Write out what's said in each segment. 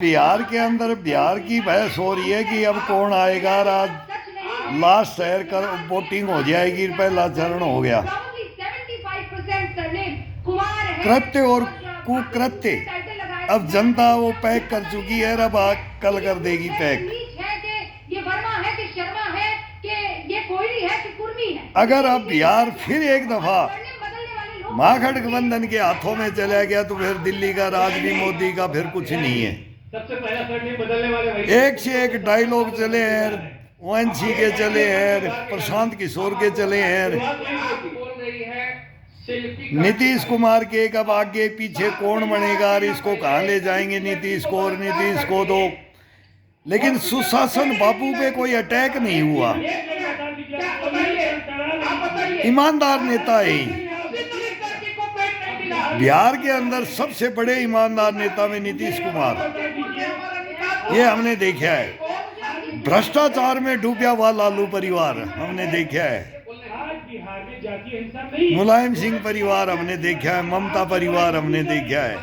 बिहार के अंदर बिहार की बहस हो रही है कि अब कौन आएगा। आज लास्ट शहर कर वोटिंग हो जाएगी, पहला चरण हो गया। कृत्य और कुकृत्य अब जनता वो पैक कर चुकी है, अब कल कर देगी पैक। अगर अब बिहार फिर एक दफा महागठबंधन के हाथों में चला गया तो फिर दिल्ली का राज भी मोदी का फिर कुछ नहीं है। सबसे पहला सरनेम बदलने वाले एक से एक डायलॉग चले हैं, ओएनसी के चले हैं, प्रशांत किशोर के चले हैं, नीतीश कुमार के। कब आगे पीछे कौन बनेगा और इसको कहाँ ले जाएंगे नीतीश को, और नीतीश को दो। लेकिन सुशासन बाबू पे कोई अटैक नहीं हुआ। ईमानदार नेता है बिहार के अंदर, सबसे बड़े ईमानदार नेता में नीतीश कुमार, ये हमने देखा है। भ्रष्टाचार में डूबा हुआ लालू परिवार हमने देखा है, मुलायम सिंह परिवार हमने देखा है, ममता परिवार हमने देखा है,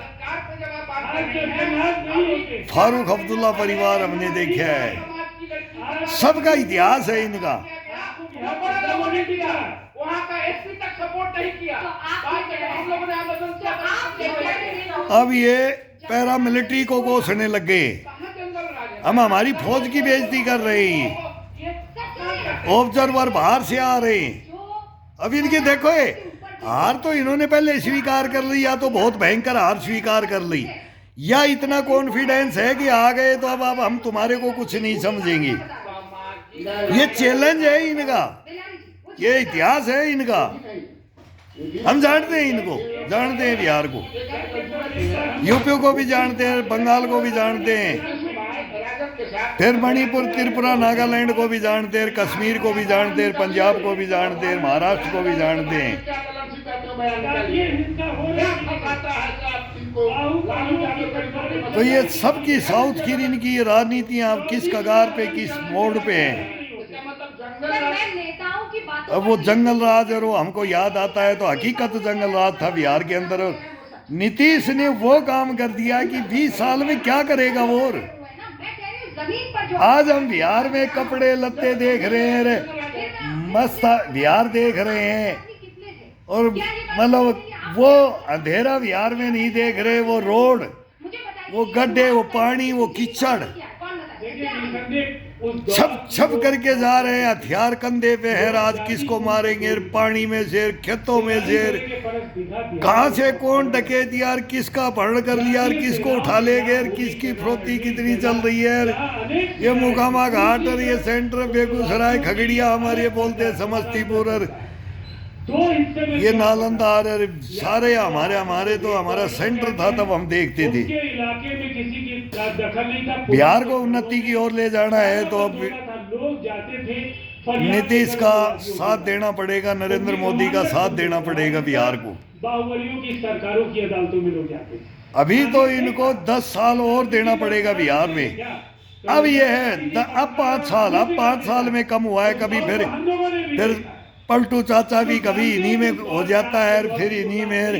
फारूक अब्दुल्ला परिवार हमने देखा है। सबका इतिहास है इनका। वहाँ का एसपी तक सपोर्ट नहीं किया। हम लोगों ने आंदोलन अब ये पैरामिलिट्री को कोसने लग गए, हम हमारी फौज की बेइज्जती कर रहे हैं। ऑब्जर्वर बाहर से आ रहे हैं। अब इनके देखो हार तो इन्होंने पहले स्वीकार कर ली, या तो बहुत भयंकर हार स्वीकार कर ली, या इतना कॉन्फिडेंस है कि आ गए तो अब हम तुम्हारे को कुछ नहीं समझेंगे। ये चैलेंज है इनका, ये इतिहास है इनका। हम जानते हैं इनको, जानते हैं बिहार को, यूपी को भी जानते हैं, बंगाल को भी जानते हैं, फिर मणिपुर, त्रिपुरा, नागालैंड को भी जानते हैं, कश्मीर को भी जानते हैं, पंजाब को भी जानते हैं, महाराष्ट्र को भी जानते हैं। तो ये सबकी साउथ की इनकी राजनीतियां किस कगार पे, किस मोड़ पे हैं। अब वो जंगल राज, और वो हमको याद आता है तो हकीकत जंगल राज था बिहार के अंदर। नीतीश ने वो काम कर दिया कि 20 साल में क्या करेगा वो। आज हम बिहार में कपड़े लत्ते देख रहे हैं, मस्त बिहार देख रहे हैं, और मतलब वो अंधेरा बिहार में नहीं देख रहे। वो रोड, वो गड्ढे, वो पानी, वो कीचड़, छप छप करके जा रहे हैं। हथियार कंधे पे है, आज किसको मारेंगे, पानी में शेर, खेतों में शेर, कहां से कौन डकैत यार, किसका अपहरण कर लिया, किसको उठा ले गए, किसकी फरोख्ती कितनी चल रही है। ये मुकामा घाट और ये सेंटर बेगूसराय, खगड़िया हमारे बोलते हैं, समस्तीपुर और ये नालंदा, सारे हमारे तो हमारा सेंटर था, तब हम देखते थे। बिहार को उन्नति की ओर ले जाना है तो अब नीतीश का साथ देना पड़ेगा, नरेंद्र मोदी का साथ देना पड़ेगा बिहार को। बाहुबलियों की सरकारों की अदालतों में लोग जाते थे, अभी तो इनको 10 साल और देना पड़ेगा बिहार में। अब ये है अब 5 साल में कम हुआ है। कभी फिर पलटू चाचा भी कभी इन्हीं में हो जाता है, फिर इन्हीं में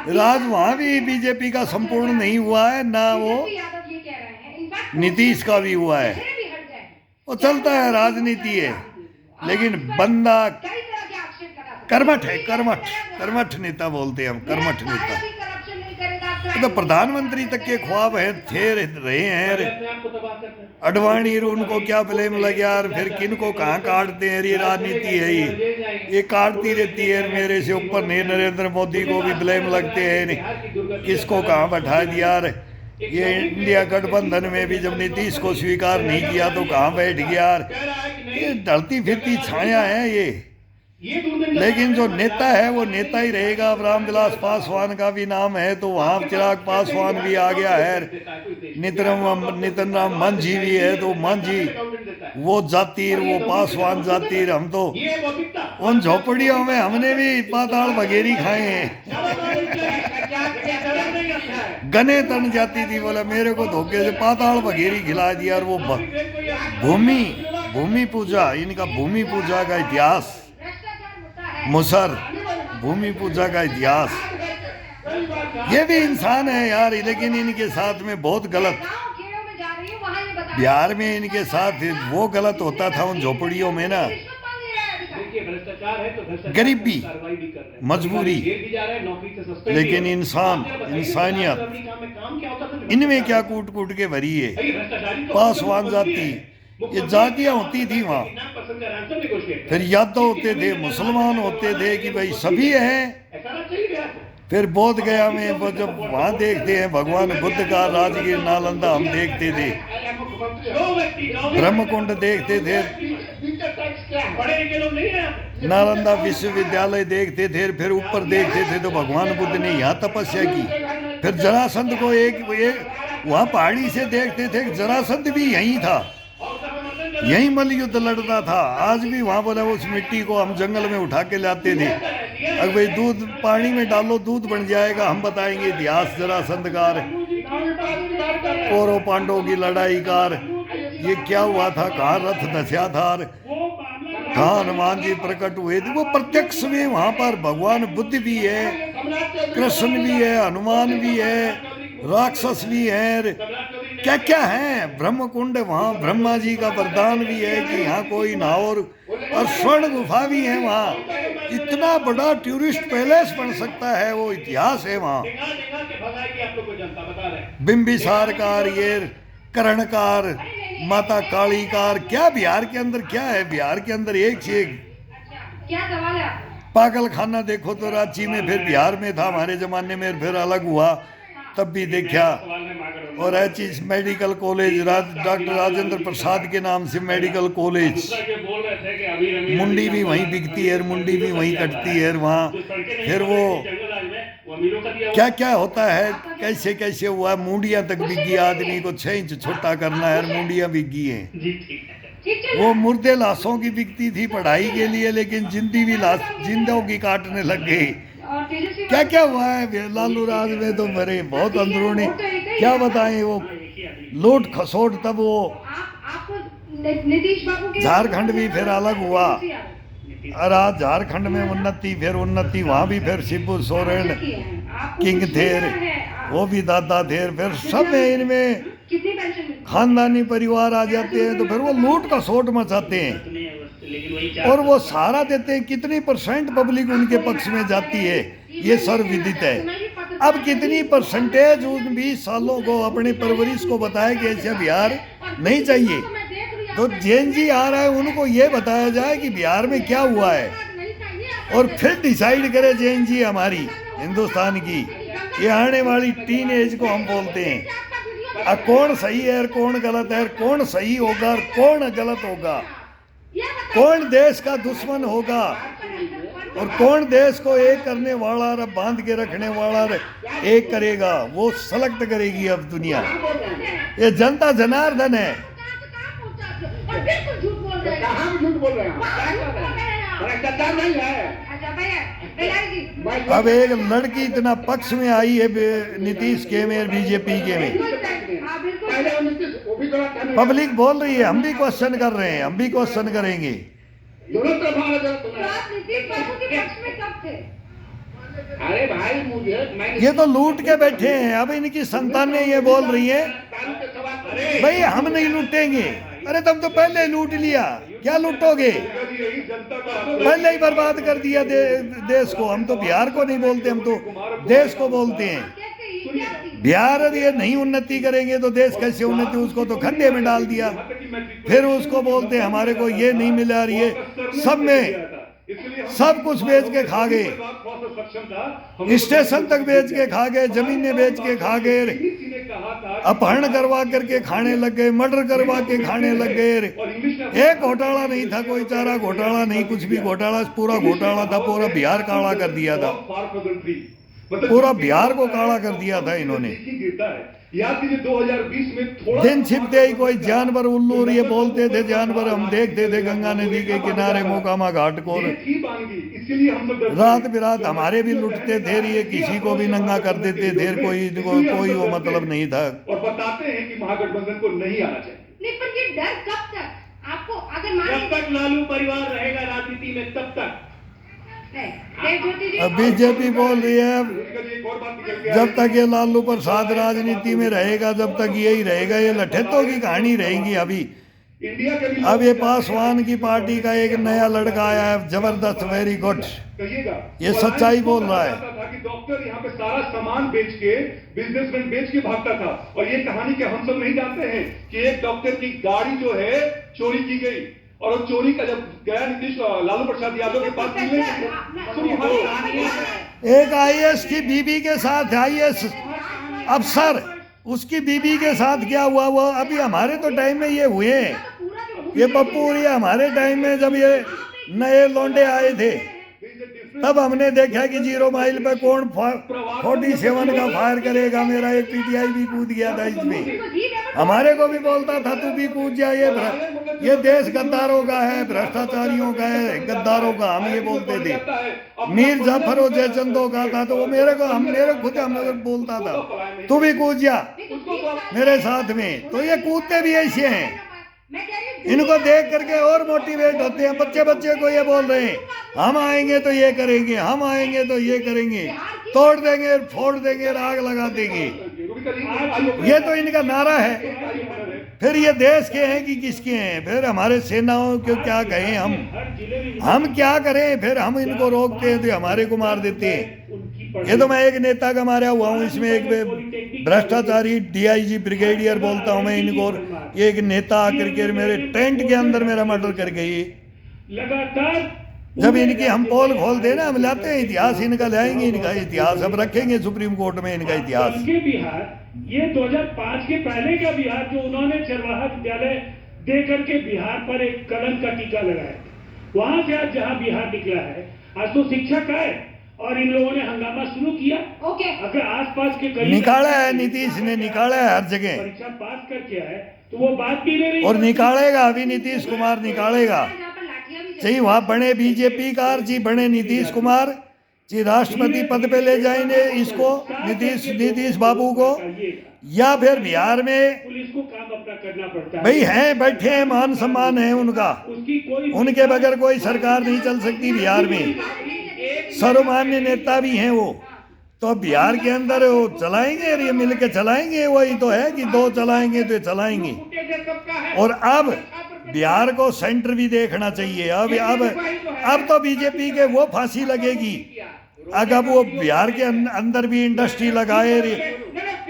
राज। वहां भी बीजेपी का संपूर्ण नहीं हुआ है ना, वो नीतीश का भी हुआ है। वो चलता है, राजनीति है, लेकिन बंदा कर्मठ है, कर्मठ नेता बोलते हैं हम, कर्मठ नेता। तो प्रधानमंत्री तक के ख्वाब है, थे रहे हैं। अडवाणी उनको क्या ब्लेम लगे यार, फिर किन को कहाँ काटते हैं, ये राजनीति है, ये काटती रहती है। मेरे से ऊपर नहीं, नरेंद्र मोदी को भी ब्लेम लगते हैं, किसको कहाँ बैठा दिया यार। ये इंडिया गठबंधन में भी जब नीतीश को स्वीकार नहीं किया तो कहाँ बैठ गया यार। ये ढलती फिरती छाया है ये, लेकिन जो नेता है वो नेता ही रहेगा। अब रामविलास पासवान का भी नाम है तो वहाँ चिराग पासवान भी आ गया है, नितिन राम मांझी भी है तो मांझी, वो जातीर, वो पासवान जातीर। हम तो उन झोपड़ियों में हमने भी पाताल बघेरी खाए हैं। गने तन जाती थी, बोला मेरे को धोखे से पाताल बघेरी खिला दिया। और वो भूमि पूजा, इनका भूमि पूजा का इतिहास, मुसर भूमि पूजा का इतिहास। ये भी इंसान है यार, लेकिन इनके साथ में बहुत गलत रही हूँ, वहाँ ये बता रही हूँ। बिहार में इनके साथ वो गलत होता था उन झोपड़ियों में ना, रिश्वत मांग ले रहा है अधिकारी। देखिए भ्रष्टाचार है तो भ्रष्टाचार गरीबी, पर कार्रवाई भी कर रहे हैं, मजबूरी, जेल भी जा रहे हैं, नौकरी से सस्पेंड लेकिन भी हो। इंसान, आप जरा बताइए, इंसानियत अमेरिका में काम क्या होता था? इनमें क्या कूट कूट के भरी है। भाई भ्रष्टाचारी तो पासवान मुख्यमंत्री जाति, है। ये मुख्यमंत्री जातियां क्या होती थी वहाँ। कितना परसेंट का ransom negotiate फिर करें? यादव होते थे, मुसलमान होते थे कि भाई सभी हैं। ऐसा ना चाहिए बिहार को। फिर बोध गया में वो जब वहाँ देखते हैं भगवान बुद्ध का राजगीर नालंदा हम देखते थे, जो व्यक्ति ब्रह्मकुंड देखते थे, पढ़े लिखे लोग नहीं है। नालंदा विश्वविद्यालय देखते थे, फिर ऊपर देखते थे तो भगवान बुद्ध ने यहाँ तपस्या की। फिर जरासंध को एक वहाँ पहाड़ी से देखते थे, जरासंध भी यहीं था, यहीं मल्ल युद्ध लड़ता था। आज भी वहाँ बोला उस मिट्टी को हम जंगल में उठा के लाते थे, अगर भाई दूध पानी में डालो दूध बन जाएगा, हम बताएंगे इतिहास जरासंध कार, कौरव पांडवों की लड़ाई कार, ये क्या हुआ था, कहाँ रथ धस्या था, कहाँ हनुमान जी प्रकट हुए थे। वो प्रत्यक्ष में वहाँ पर भगवान बुद्ध भी है, कृष्ण भी है, हनुमान भी है, राक्षस भी है, क्या क्या है। ब्रह्मकुंड वहाँ ब्रह्मा जी का वरदान भी है कि यहाँ कोई ना और स्वर्ण गुफा भी है वहाँ। इतना बड़ा टूरिस्ट पैलेस बन सकता है, वो इतिहास है वहाँ। बिंबिसार कार, ये कर्णकार, माता काली कार, क्या बिहार के अंदर क्या है। बिहार के अंदर एक से एक क्या सवाल है आपका? पागल खाना देखो तो रांची में, फिर बिहार में था हमारे जमाने में, फिर अलग हुआ तब भी देखा। और है चीज medical college, doctor Rajendra Prasad के नाम से मेडिकल कॉलेज, मुंडी भी वहीं बिकती है, मुंडी भी वहीं कटती है वहाँ। फिर वो क्या क्या होता है, कैसे कैसे हुआ, मुंडियाँ तक बिकी, आदमी को 6 इंच छोटा करना है, मुंडियाँ बिकी हैं। ठीक है। वो मुर्दे लाशों की बिकती थी पढ़ाई के लिए, लेकिन जिंदी भी लाश जिंदों की काटने लग गई। और तेजस्वी क्या क्या हुआ है लालू राज में तो मेरे बहुत अंदरूनी, क्या बताएं। वो लूट खसोट, तब वो आपको नीतीश बाबू के झारखंड भी फिर अलग हुआ, और आज झारखंड में उन्नति, फिर उन्नति वहाँ भी, फिर शिबू सोरेन किंग थे, वो भी दादा थे, फिर सब में इनमें कितनी पेंशन मिलती खानदानी परिवार आ जाते हैं, तो फिर वो लूट का सोट मचाते हैं और वो सहारा देते हैं। कितनी परसेंट पब्लिक उनके पक्ष में जाती है, ये सर्वविदित है। अब कितनी परसेंटेज उन 20 सालों को अपनी परवरिश को बताया कि ऐसा बिहार नहीं चाहिए, तो जैन जी आ रहा है उनको ये बताया जाए कि बिहार में क्या हुआ है, और फिर डिसाइड करे जैन जी हमारी हिंदुस्तान की, ये आने वाली टीन एज को हम बोलते हैं। अब कौन सही है और कौन गलत है, कौन सही होगा और कौन गलत होगा, कौन देश का दुश्मन होगा और कौन देश को एक करने वाला और बांध के रखने वाला एक करेगा, वो सेलेक्ट करेगी अब दुनिया। ये जनता जनार्दन है। बिल्कुल झूठ बोल रहे हैं। कहाँ झूठ बोल रहे हैं? भ्रष्टाचार नहीं है। अच्छा भैया, बेलारी जी। अब एक लड़की इतना पक्ष में आई है नीतीश के में, बीजेपी के में, हाँ बिल्कुल। पहले वो नीतीश वो भी गलत था। पब्लिक बोल रही है, हम भी क्वेश्चन कर रहे हैं, हम भी क्वेश्चन करेंगे। दोनों तरफ आ रहा तो आप नीतीश बाबू के पक्ष में कब थे? अरे भाई मैं ये तो लूट के बैठे हैं, अब इनकी संतानें ये बोल रही है भाई हम नहीं लूटेंगे। अरे तुम तो पहले ही लूट लिया, क्या लूटोगे, पहले ही बर्बाद कर दिया देश को। हम तो बिहार को नहीं बोलते, हम तो देश को बोलते हैं। बिहार ये नहीं उन्नति करेंगे तो देश कैसे उन्नति, उसको तो खड्डे में डाल दिया। फिर उसको बोलते हैं हमारे को ये नहीं मिला, और ये सब में सब कुछ बेच के खा गए, स्टेशन तक बेच के खा गए, जमीनें बेच के खा गए, अपहरण करवा करके खाने लग गए, मर्डर करवा के खाने लग गए। एक घोटाला नहीं था, कोई चारा घोटाला नहीं, कुछ भी घोटाला, पूरा घोटाला था, पूरा बिहार काला कर दिया था, पूरा बिहार को काला कर दिया था इन्होंने। याद कीजिए 2020 में थोड़ा दिन छिपते ही कोई जानवर उल्लू, ये बोलते थे जानवर, हम देखते थे गंगा नदी के किनारे मोकामा घाट को, इसलिए हम लोग रात बिरात हमारे भी लुटते थे, ये किसी को भी नंगा कर देते थे, कोई वो मतलब नहीं था। और बताते हैं कि महागठबंधन को नहीं आना चाहिए। नहीं, पर ये डर कब तक आपको, अगर मान जब तक लालू परिवार रहेगा राजनीति में तब तक है। देव ज्योति जी, अब बीजेपी बोल रही है एक और बात निकल के आ जब तक ये लालू प्रसाद राजनीति में रहेगा जब तक यही रहेगा, ये लठेतों की कहानी रहेगी। अभी इंडिया के भी अब ये पासवान की पार्टी का एक नया लड़का आया है, जबरदस्त, वेरी गुड, कहिएगा ये सच्चाई बोल रहा है। था कि डॉक्टर यहाँ पे सारा सामान बेच के, बिजनेसमैन बेच के भागता था। और ये कहानी के हम सब नहीं जानते हैं कि एक डॉक्टर की गाड़ी जो है चोरी की गई, और वो चोरी का जब गया नीतीश लालू प्रसाद यादव के पास मिलने, सुनिए, एक आईएएस की बीबी के साथ, आईएएस अफसर, उसकी बीबी के साथ क्या हुआ वो अभी हमारे तो टाइम में ये हुए हैं। ये पप्पू ये हमारे टाइम में जब ये नए लौंडे आए थे तब हमने देखा कि 0 माइल पे कौन 47 का फायर करेगा। मेरा एक पीटीआई भी कूद गया था इसमें, हमारे को भी बोलता था तू भी कूद जा, ये देश गद्दारों का है, भ्रष्टाचारियों का है, गद्दारों का, हम ये बोलते थे। मीर जाफर और जयचंदों का था तो वो मेरे खुद हम बोलता था तू भी कूद जा मेरे साथ में। तो ये कूदते भी ऐसे हैं, मैं कह रही हूँ, इनको देख करके और मोटिवेट होते हैं। बच्चे को ये बोल रहे हैं हम आएंगे तो ये करेंगे, हम आएंगे तो ये करेंगे, तोड़ देंगे, फोड़ देंगे, आग लगा देंगे। ये तो इनका नारा है। फिर ये देश के हैं कि किसके हैं? फिर हमारे सेनाओं को क्या कहें हम क्या करें? फिर हम इनको रोकते हैं तो हमारे को मार देते हैं। ये तो मैं एक नेता का मारा हुआ हूँ, इसमें एक भ्रष्टाचारी डीआईजी ब्रिगेडियर बोलता हूँ मैं इनको, ये एक नेता आकर के मेरे टेंट के अंदर मेरा मर्डर कर गई। लगातार जब इनकी हम पोल खोल देना, हम लाते हैं इतिहास इनका, लाएंगे इनका इतिहास, अब रखेंगे सुप्रीम कोर्ट में इनका इतिहास। के बिहार, ये 2005 के पहले का बिहार जो उन्होंने चरवाहा विद्यालय दे करके बिहार पर एक कलंक का टीका लगाया, वहां से आज जहां बिहार निकला है, आज तो शिक्षक है और इन लोगों ने हंगामा शुरू किया। ओके, अगर आसपास के करीब निकाला है, नीतीश ने निकाला है हर जगह, परीक्षा पास करके आए तो वो बात भी ले रही और निकालेगा, अभी नीतीश कुमार निकालेगा। जहाँ पर लाठियां भी चाहिए वहाँ बने बीजेपी कार जी, बने नीतीश कुमार जी, राष्ट्रपति पद पे ले जाएंगे इसको, नीतीश बाबू को, या फिर बिहार में पुलिस को काम अपना करना पड़ता है। भाई हैं, बैठे हैं, मान सम्मान है उनका, उसकी कोई उनके बगैर कोई सरकार नहीं चल सकती बिहार में। सर्वमान्य नेता भी हैं वो, तो बिहार के अंदर वो चलाएंगे, ये मिल के चलाएंगे। वही तो है कि दो चलाएंगे तो चलाएंगे। और अब बिहार को सेंटर भी देखना चाहिए। अब तो बीजेपी के वो फांसी लगेगी अगर वो बिहार के अंदर भी इंडस्ट्री लगाए,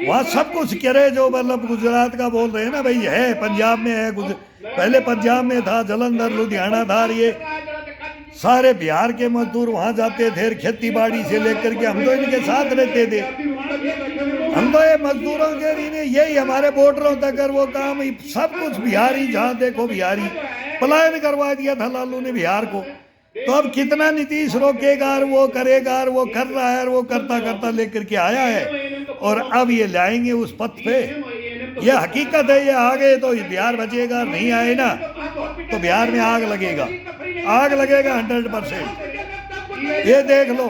वहाँ सब कुछ करे जो मतलब गुजरात का बोल रहे हैं ना भाई, है पंजाब में है, पहले पंजाब में था, जलंधर, लुधियाना था, ये सारे बिहार के मजदूर वहाँ जाते थे, खेती बाड़ी से लेकर के, हम तो इनके साथ रहते थे, हम तो ये मजदूरों के लिए यही हमारे बॉर्डरों तक कर वो काम, सब कुछ बिहारी, जहाँ देखो बिहारी। पलायन करवा दिया था लालू ने बिहार को, तो अब कितना नीतीश रोकेगा और वो करेगा, और वो कर रहा है, और वो करता करता लेकर के आया है, और अब ये लाएंगे उस पथ पे। ये हकीकत है, ये आ गए तो बिहार बचेगा, नहीं आए ना तो बिहार में आग लगेगा, आग लगेगा 100%। ये देख लो,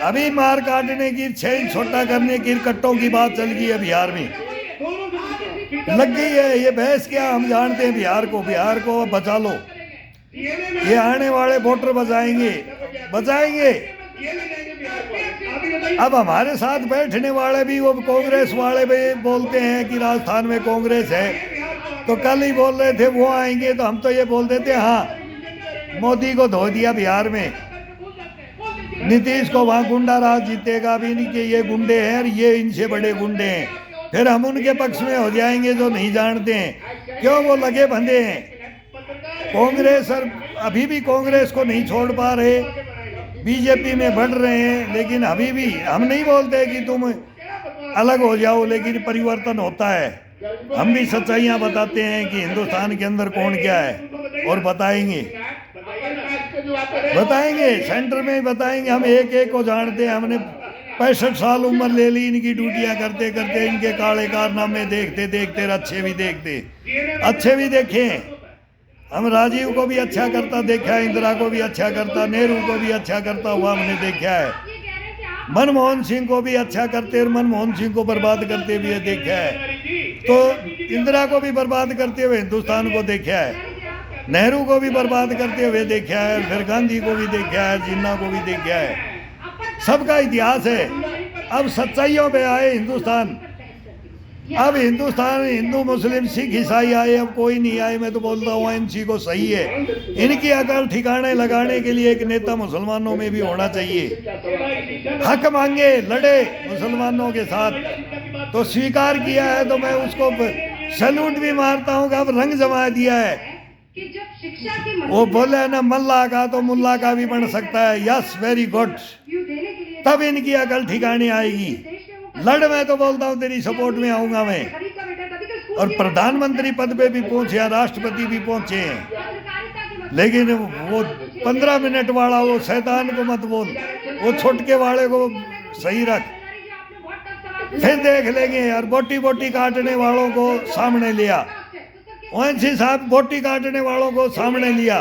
अभी मार काटने की, छेद छोटा करने की, कट्टों की बात चल गई है बिहार में, लग गई है। ये बहस क्या, हम जानते हैं बिहार को बचा लो, ये आने वाले वोटर बचाएंगे। अब हमारे साथ बैठने वाले भी वो कांग्रेस वाले भी बोलते हैं कि राजस्थान में कांग्रेस है, तो कल ही बोल रहे थे वो आएंगे, तो हम तो ये बोल देते हाँ मोदी को धो दिया बिहार में, नीतीश को वहाँ गुंडा राज जीतेगा भी नहीं कि ये गुंडे हैं और ये इनसे बड़े गुंडे हैं, फिर हम उनके पक्ष में हो जाएंगे जो नहीं जानते हैं। क्यों? वो लगे बंधे हैं कांग्रेस, और अभी भी कांग्रेस को नहीं छोड़ पा रहे, बीजेपी में बढ़ रहे हैं, लेकिन अभी भी हम नहीं बोलते कि तुम अलग हो जाओ, लेकिन परिवर्तन होता है। हम भी सच्चाइयाँ बताते हैं कि हिंदुस्तान के अंदर कौन क्या है, और बताएंगे सेंटर में ही बताएंगे। हम एक एक को जानते हैं, हमने 65 साल उम्र ले ली इनकी ड्यूटियाँ करते करते, इनके काले कारनामे देखते देखते, अच्छे भी देखे। हम राजीव को भी अच्छा करता देखा है, इंदिरा को भी अच्छा करता, नेहरू को भी अच्छा करता हुआ हमने देखा है, मनमोहन सिंह को भी अच्छा करते और मनमोहन सिंह को बर्बाद करते हुए देखा है, तो इंदिरा को भी बर्बाद करते हुए हिंदुस्तान को देखा है। नेहरू को भी बर्बाद करते हुए देखा है, फिर गांधी को भी देखा है, जिन्ना को भी देखा है। सबका इतिहास है। अब सच्चाइयों पे आए हिंदुस्तान। अब हिंदुस्तान हिंदू मुस्लिम सिख ईसाई आए, अब कोई नहीं आए। मैं तो बोलता हूँ एनसी को सही है। इनकी अकल ठिकाने लगाने के लिए एक नेता मुसलमानों में भी होना चाहिए। हक मांगे, लड़े मुसलमानों के साथ, तो स्वीकार किया है तो मैं उसको सैल्यूट भी मारता हूँ कि अब रंग जमा दिया है। कि जब शिक्षा की वो बोले ना मल्ला का तो मुल्ला का भी बन सकता है। Yes, very good. देने के लिए तब इनकी अकल ठिकाने आएगी। लड़, मैं तो बोलता हूँ तेरी सपोर्ट में आऊंगा मैं। गरीब का बेटा तभी तो स्कूल और प्रधानमंत्री पद पे भी पहुंचे हैं, राष्ट्रपति भी पहुंचे हैं, लेकिन वो 15 मिनट वाला वो शैतान को मत बोल, वो छोटके वाले को सही रख। फिर देख लेंगे यार। बोटी बोटी काटने वालों को सामने लिया, ओएनसी साहब बोटी काटने वालों को सामने लिया।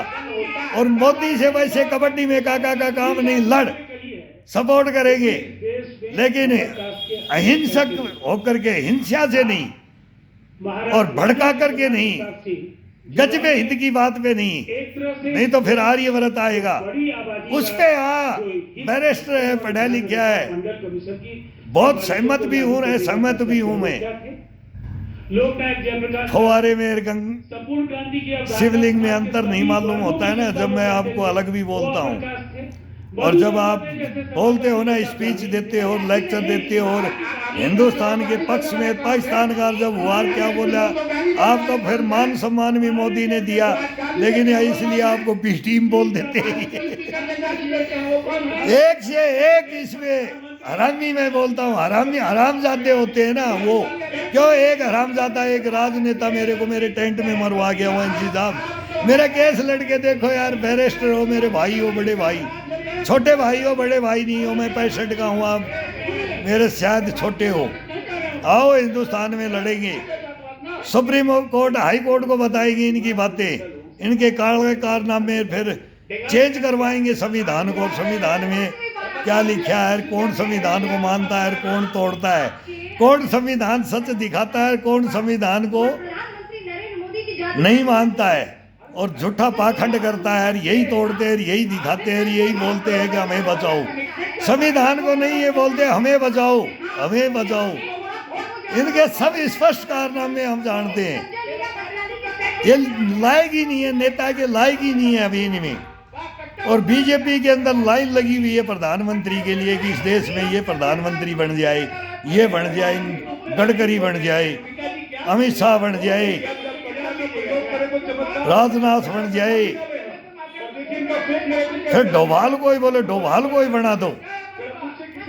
और मोदी से वैसे कबड्डी में काका का काम नहीं, लड़, सपोर्ट करेंगे, लेकिन अहिंसक होकर के, हिंसा से नहीं और भड़का करके नहीं, गजबे हिंद की बात पे नहीं तो फिर आर्यव्रत आएगा उस पे। हाँ, बैरिस्टर है, पढ़ा लिखा है, बहुत सहमत भी हूँ, सहमत भी हूँ मैं। फुवारे में शिवलिंग में अंतर नहीं मालूम होता है ना, जब मैं आपको अलग भी बोलता हूँ। और जब आप बोलते हो ना, स्पीच देते हो, लेक्चर देते हो, और हिंदुस्तान के पक्ष में पाकिस्तान का जब हुआ क्या बोला आप, तो फिर मान सम्मान भी मोदी ने दिया, लेकिन इसलिए आपको बी टीम बोल देते हैं। एक से एक इसमें हरामी, मैं बोलता हूँ हरामी, हरामजादे होते हैं ना वो। क्यों? एक हरामजादा, एक राजनेता मेरे को मेरे टेंट में मरवा गया ओएनसी साहब। मेरा केस लड़के देखो यार, बैरिस्टर हो, मेरे भाई हो, बड़े भाई, छोटे भाई हो, बड़े भाई नहीं हो। मैं 65 का हूँ, आप मेरे शायद छोटे हो। आओ हिंदुस्तान में लड़ेंगे। सुप्रीम कोर्ट, हाई कोर्ट को बताएगी इनकी बातें, इनके कारनामे, फिर चेंज करवाएंगे संविधान को। संविधान में क्या लिखा है, कौन संविधान को मानता है, कौन तोड़ता है, कौन संविधान सच दिखाता है, कौन संविधान को नहीं मानता है और झूठा पाखंड करता है। यही तोड़ते हैं, यही दिखाते हैं, यही बोलते हैं कि हमें बचाओ। संविधान को नहीं ये बोलते हमें बचाओ, हमें बचाओ। इनके सब स्पष्ट कारनामे हम जानते हैं। ये लायक ही नहीं है, नेता के लायक ही नहीं है अभी इनमें। और बीजेपी के अंदर लाइन लगी हुई है प्रधानमंत्री के लिए कि इस देश में ये प्रधानमंत्री बन जाए, ये बन जाए, गडकरी बन जाए, अमित शाह बन जाए, राजनाथ बन जाए। फिर डोभाल को ही बोले, डोभाल को ही बना दो।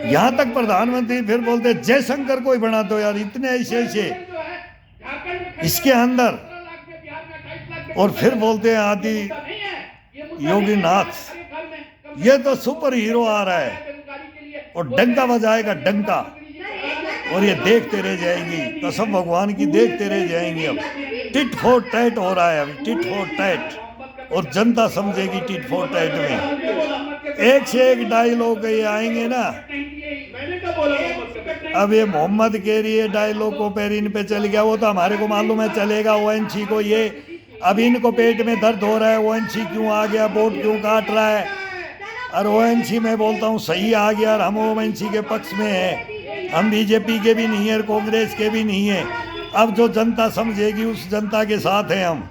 यहाँ तक प्रधानमंत्री फिर बोलते जयशंकर को ही बना दो यार, इतने ऐसे ऐसे इसके अंदर। और फिर बोलते हैं आदि योगीनाथ, ये तो सुपर हीरो आ रहा है और डंका बजाएगा, डंका। और ये देखते रह जाएंगी, कसम भगवान की, देखते रह जाएंगे। अब टिट फॉर टैट हो रहा है, अभी टिट फॉर टैट, और जनता समझेगी टिट फॉर टैट में। एक से एक डायलॉग ये आएंगे ना। अब ये मोहम्मद के लिए डायलॉग को पैर इन पे चल गया, वो तो हमारे को मालूम है चलेगा। ओएनसी को ये अब इनको पेट में दर्द हो रहा है, ओएनसी क्यों आ गया, वोट क्यों काट रहा है। और ओएनसी मैं बोलता हूँ सही आ गया, और हम ओएनसी के पक्ष में हैं, हम बीजेपी के भी नहीं है, कांग्रेस के भी नहीं है। अब जो जनता समझेगी उस जनता के साथ हैं हम,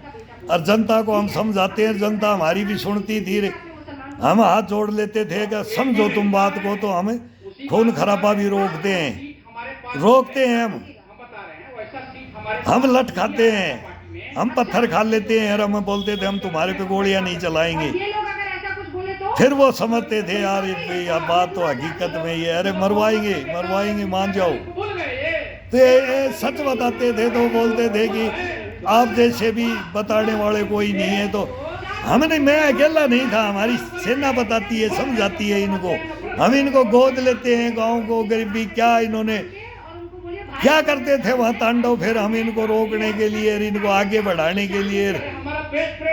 और जनता को हम समझाते हैं। जनता हमारी भी सुनती थी, हम हाथ जोड़ लेते थे कि समझो तुम बात को, तो हम खून खराबा भी रोकते हैं, रोकते हैं हम लट खाते हैं, हम पत्थर खा लेते हैं। और हम बोलते थे हम तुम्हारे पे गोलियां नहीं चलाएंगे। फिर वो समझते थे यार ये बात तो हकीकत में ये, अरे मरवाएंगे मरवाएंगे, मान जाओ। तो ये सच बताते थे, तो बोलते थे कि आप जैसे भी बताने वाले कोई नहीं है। तो हमने, मैं अकेला नहीं था, हमारी सेना बताती है, समझाती है इनको। हम इनको गोद लेते हैं, गाँव को, गरीबी क्या इन्होंने क्या करते थे वहाँ तांडव। फिर हम इनको रोकने के लिए, इनको आगे बढ़ाने के लिए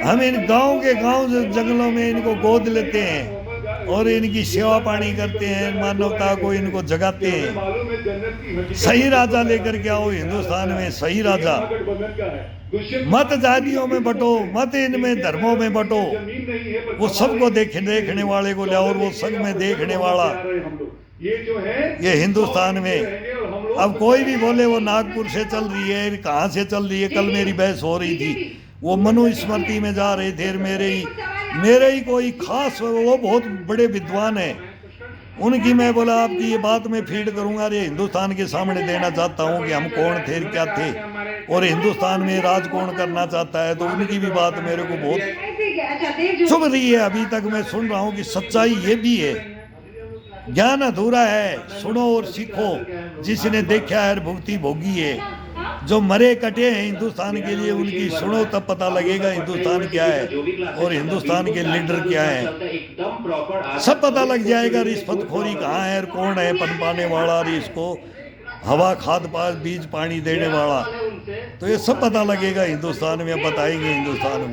हम इन गांव के गांव जंगलों में इनको गोद लेते हैं। और इनकी सेवा पानी करते हैं, मानवता को इनको जगाते हैं। मालूम है जन्नत की हकीकत सही राजा लेकर के आओ हिंदुस्तान में, सही राजा। गठबंधन का है। दुष्यंत मत जातियों में बटो, मत इनमें धर्मों में बटो, जमीन नहीं है, पर वो सबको देखने वाले को लाओ, और वो संग में देखने वाला हम लोग ये जो है ये हिंदुस्तान में। रहेंगे और हम लोग अब कोई भी बोले वो नागपुर से चल रही है, कहाँ से चल रही है। कल मेरी बहस हो रही थी, वो मनुस्मृति में जा रहे थे, मेरे ही कोई खास, वो बहुत बड़े विद्वान हैं, उनकी मैं बोला आपकी ये बात मैं फीड करूंगा, अरे हिंदुस्तान के सामने देना चाहता हूँ कि हम कौन थे, क्या थे, और हिंदुस्तान में राज कौन करना चाहता है। तो उनकी भी बात मेरे को बहुत चुभ रही है। अभी तक मैं सुन रहा हूँ कि सच्चाई ये भी है, ज्ञान अधूरा है, सुनो और सीखो, जिसने देखा है भुगती भोगी है। जो मरे कटे हैं हिंदुस्तान के लिए, उनकी सुनो तब पता लगेगा हिंदुस्तान क्या है और हिंदुस्तान के लीडर क्या है। सब पता लग जाएगा रिश्वतखोरी कहाँ है और कौन है पनपाने वाला, और इसको हवा खाद बीज पानी देने वाला। तो ये सब पता लगेगा हिंदुस्तान में, बताएंगे हिंदुस्तान में।